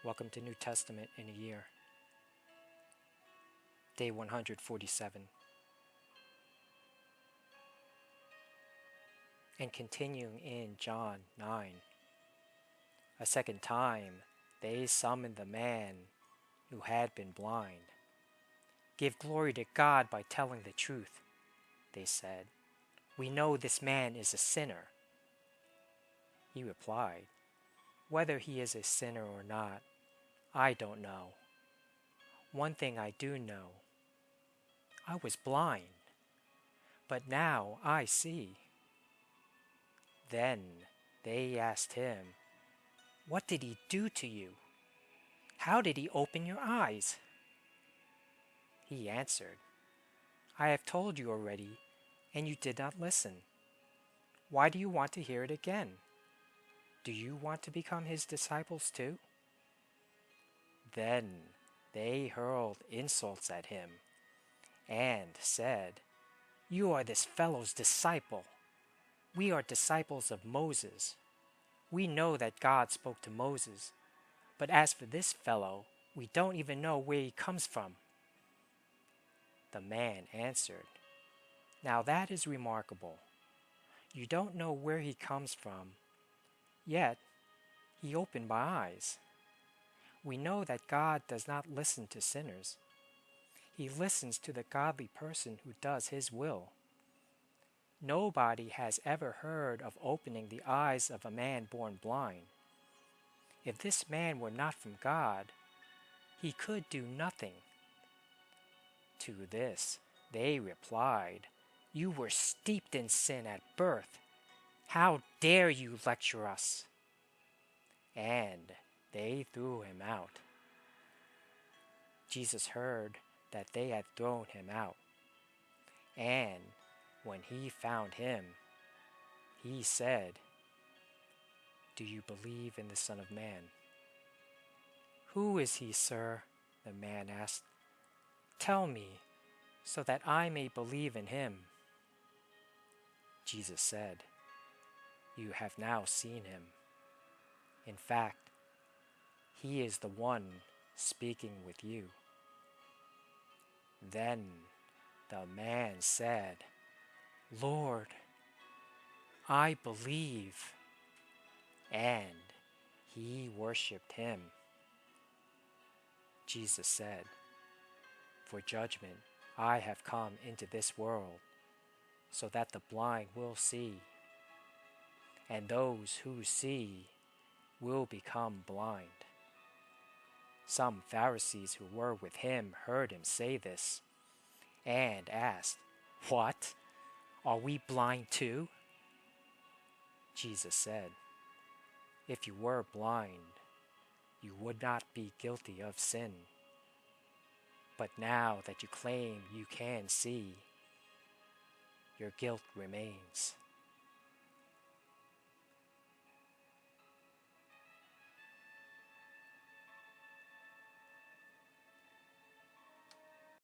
Welcome to New Testament in a Year. Day 147. And continuing in John 9. A second time they summoned the man who had been blind. Give glory to God by telling the truth, they said. We know this man is a sinner. He replied, Whether he is a sinner or not, I don't know. One thing I do know. I was blind, but now I see. Then they asked him, What did he do to you? How did he open your eyes? He answered, I have told you already, and you did not listen. Why do you want to hear it again? Do you want to become his disciples too? Then they hurled insults at him and said, You are this fellow's disciple. We are disciples of Moses. We know that God spoke to Moses, but as for this fellow, we don't even know where he comes from. The man answered, Now that is remarkable. You don't know where he comes from, yet he opened my eyes. We know that God does not listen to sinners. He listens to the godly person who does his will. Nobody has ever heard of opening the eyes of a man born blind. If this man were not from God, he could do nothing. To this they replied, You were steeped in sin at birth. How dare you lecture us? And they threw him out. Jesus heard that they had thrown him out, and when he found him, he said, Do you believe in the Son of Man? Who is he, sir? The man asked. Tell me, so that I may believe in him. Jesus said, You have now seen him. In fact, he is the one speaking with you. Then the man said, Lord, I believe. And he worshipped him. Jesus said, For judgment I have come into this world, so that the blind will see, and those who see will become blind. Some Pharisees who were with him heard him say this, and asked, What? Are we blind too? Jesus said, If you were blind, you would not be guilty of sin. But now that you claim you can see, your guilt remains.